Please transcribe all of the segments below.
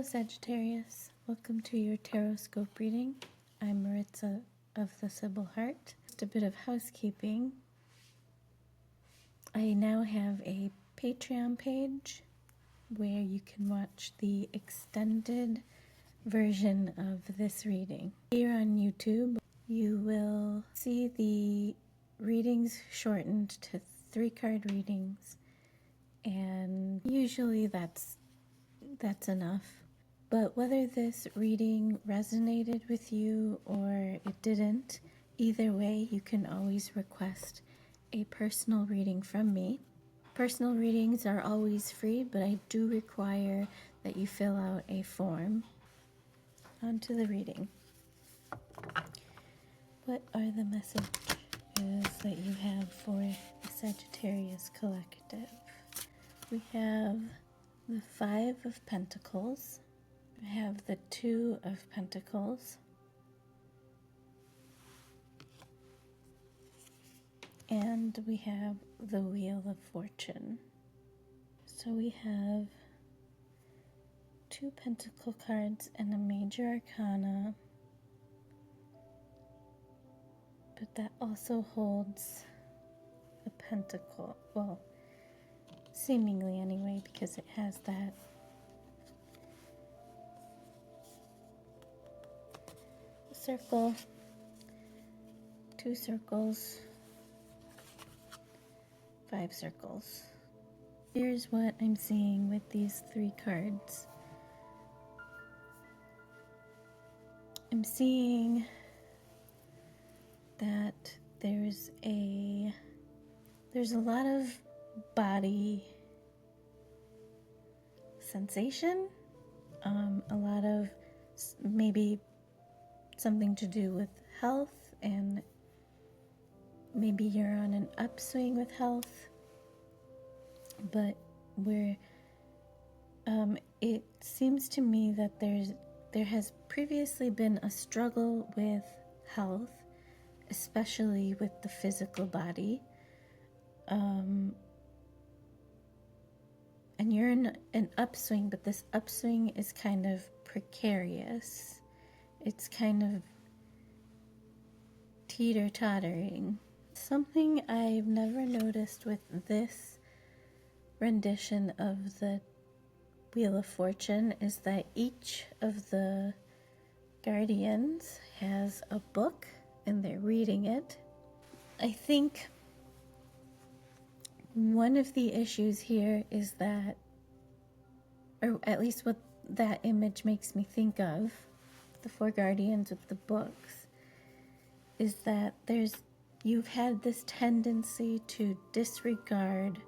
Sagittarius. Welcome to your tarot scope reading. I'm Maritza of the sybil.heart. Just a bit of housekeeping. I now have a Patreon page where you can watch the extended version of this reading. Here on YouTube, you will see the readings shortened to 3-card readings, and usually that's enough. But whether this reading resonated with you or it didn't, either way, you can always request a personal reading from me. Personal readings are always free, but I do require that you fill out a form. On to the reading. What are the messages that you have for the Sagittarius collective? We have the 5 of Pentacles. We have the 2 of Pentacles. And we have the Wheel of Fortune. So we have 2 Pentacle cards and a Major Arcana. But that also holds a Pentacle. Well, seemingly anyway, because it has that circle, 2 circles, 5 circles. Here's what I'm seeing with these 3 cards. I'm seeing that there's a lot of body sensation, a lot of maybe something to do with health, and maybe you're on an upswing with health, but it seems to me that there has previously been a struggle with health, especially with the physical body, and you're in an upswing, but this upswing is kind of precarious. It's kind of teeter-tottering. Something I've never noticed with this rendition of the Wheel of Fortune is that each of the guardians has a book and they're reading it. I think one of the issues here is that, or at least what that image makes me think of, the 4 guardians with the books, is that you've had this tendency to disregard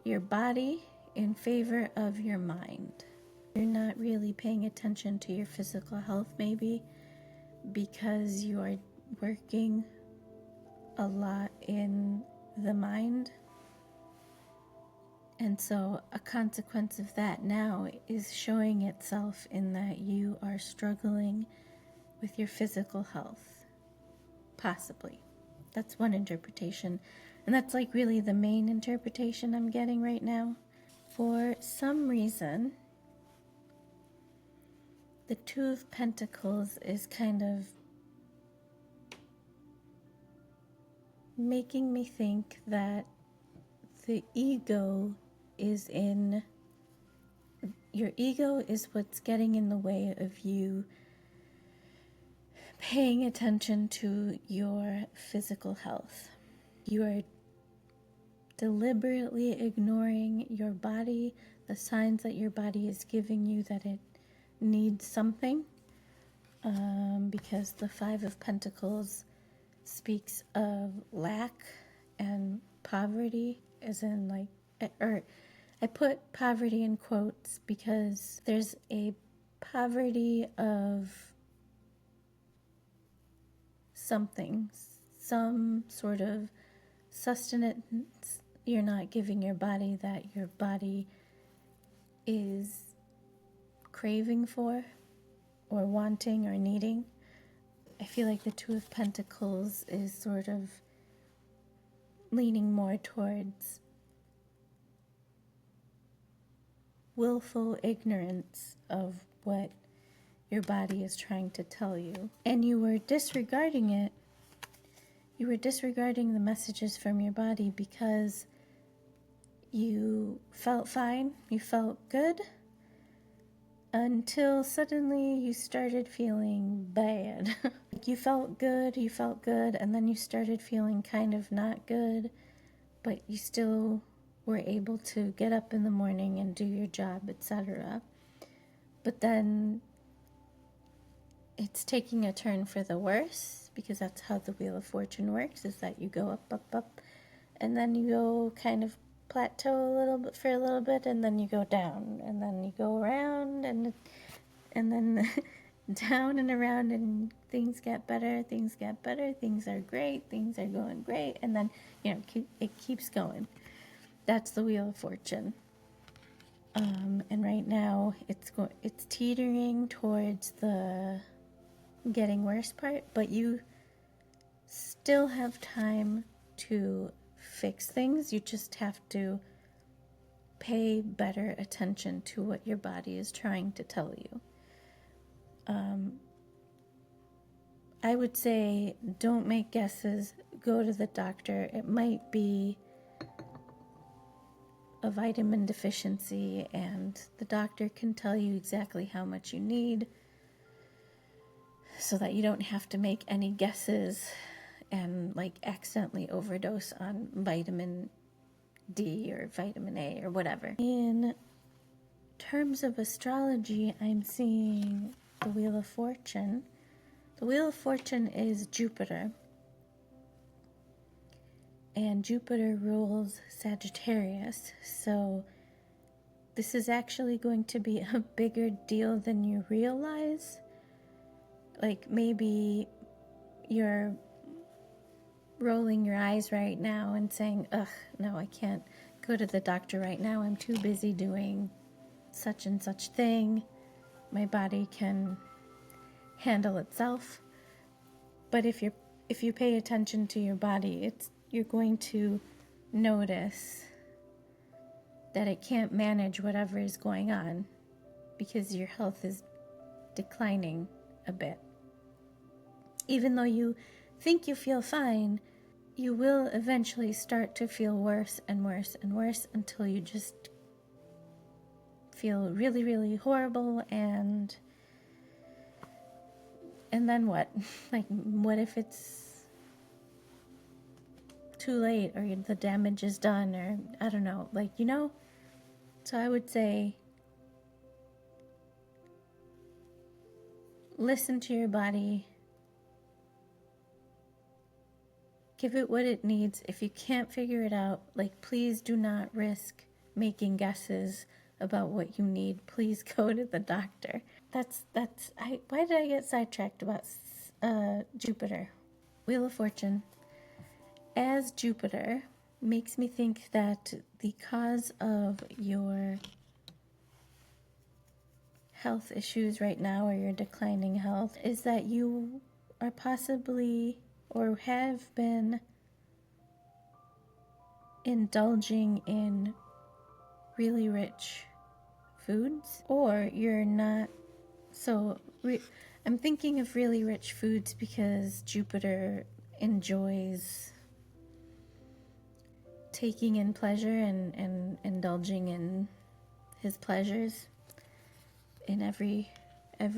your body in favor of your mind. You're not really paying attention to your physical health, maybe because you are working a lot in the mind. And so a consequence of that now is showing itself in that you are struggling with your physical health. Possibly. That's one interpretation. And that's like really the main interpretation I'm getting right now. For some reason, the 2 of Pentacles is kind of making me think that the ego is your ego is what's getting in the way of you paying attention to your physical health. You are deliberately ignoring your body, the signs that your body is giving you that it needs something, because the 5 of Pentacles speaks of lack and poverty, as in like, or I put poverty in quotes because there's a poverty of something, some sort of sustenance you're not giving your body that your body is craving for or wanting or needing. I feel like the 2 of Pentacles is sort of leaning more towards willful ignorance of what your body is trying to tell you. And you were disregarding it. You were disregarding the messages from your body because you felt fine, you felt good, until suddenly you started feeling bad. You felt good, and then you started feeling kind of not good, but you still were able to get up in the morning and do your job, etc. But then it's taking a turn for the worse, because that's how the Wheel of Fortune works, is that you go up, up, up, and then you go kind of plateau a little bit for a little bit, and then you go down, and then you go around, and then down and around, and things get better, things are great, things are going great, and then, it keeps going. That's the Wheel of Fortune. And right now it's teetering towards the getting worse part, but you still have time to fix things. You just have to pay better attention to what your body is trying to tell you. I would say don't make guesses. Go to the doctor. It might be a vitamin deficiency, and the doctor can tell you exactly how much you need so that you don't have to make any guesses and accidentally overdose on vitamin D or vitamin A or whatever. In terms of astrology, I'm seeing the Wheel of Fortune. The Wheel of Fortune is Jupiter, and Jupiter rules Sagittarius, so this is actually going to be a bigger deal than you realize. Maybe you're rolling your eyes right now and saying, ugh, no, I can't go to the doctor right now. I'm too busy doing such and such thing. My body can handle itself. But if you pay attention to your body, you're going to notice that it can't manage whatever is going on because your health is declining a bit. Even though you think you feel fine, you will eventually start to feel worse and worse and worse until you just feel really, really horrible, and then what? What if it's too late, or the damage is done, or I don't know, So I would say listen to your body. Give it what it needs. If you can't figure it out, please do not risk making guesses about what you need. Please go to the doctor. Why did I get sidetracked about Jupiter? Wheel of Fortune as Jupiter makes me think that the cause of your health issues right now, or your declining health, is that you are possibly or have been indulging in really rich foods, or you're not. I'm thinking of really rich foods because Jupiter enjoys taking in pleasure and indulging in his pleasures in every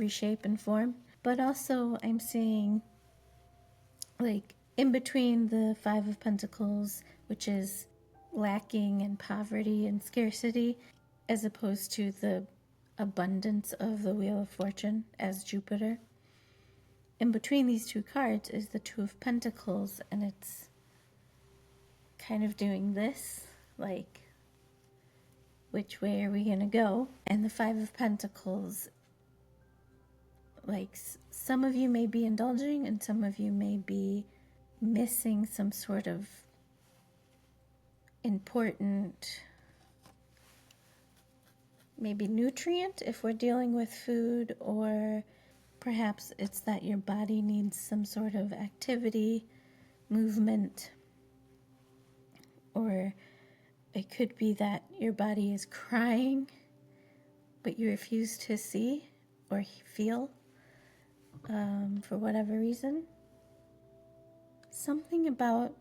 shape and form. But also I'm seeing in between the Five of Pentacles, which is lacking and poverty and scarcity, as opposed to the abundance of the Wheel of Fortune as Jupiter. In between these two cards is the Two of Pentacles, and it's kind of doing this, which way are we gonna go? And the Five of Pentacles, some of you may be indulging and some of you may be missing some sort of important, maybe nutrient if we're dealing with food, or perhaps it's that your body needs some sort of activity, movement, or it could be that your body is crying but you refuse to see or feel for whatever reason. Something about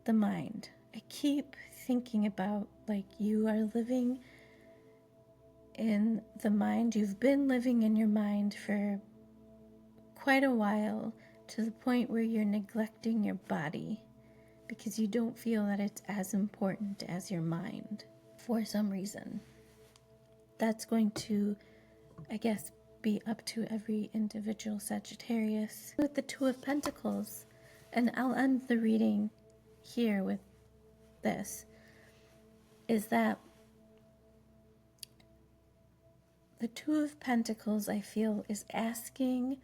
the mind. I keep thinking about, like, you are living in the mind. You've been living in your mind for quite a while, to the point where you're neglecting your body because you don't feel that it's as important as your mind for some reason. That's going to, I guess, be up to every individual Sagittarius. With the Two of Pentacles, and I'll end the reading here with this, is that the Two of Pentacles, I feel, is asking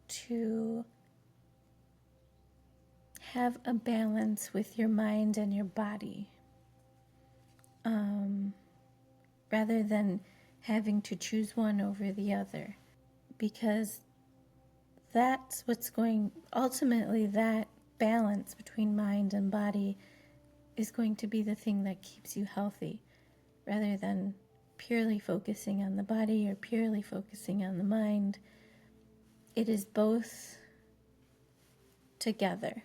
to have a balance with your mind and your body, rather than having to choose one over the other, because that's what's going, ultimately that balance between mind and body is going to be the thing that keeps you healthy, rather than purely focusing on the body or purely focusing on the mind. It is both together.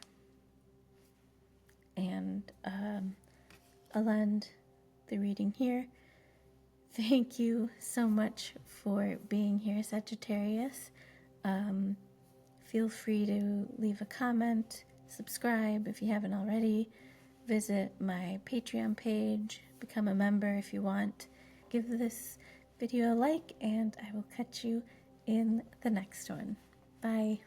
And I'll end the reading here. Thank you so much for being here, Sagittarius. Feel free to leave a comment, subscribe if you haven't already, visit my Patreon page, become a member if you want. Give this video a like, and I will catch you in the next one. Bye.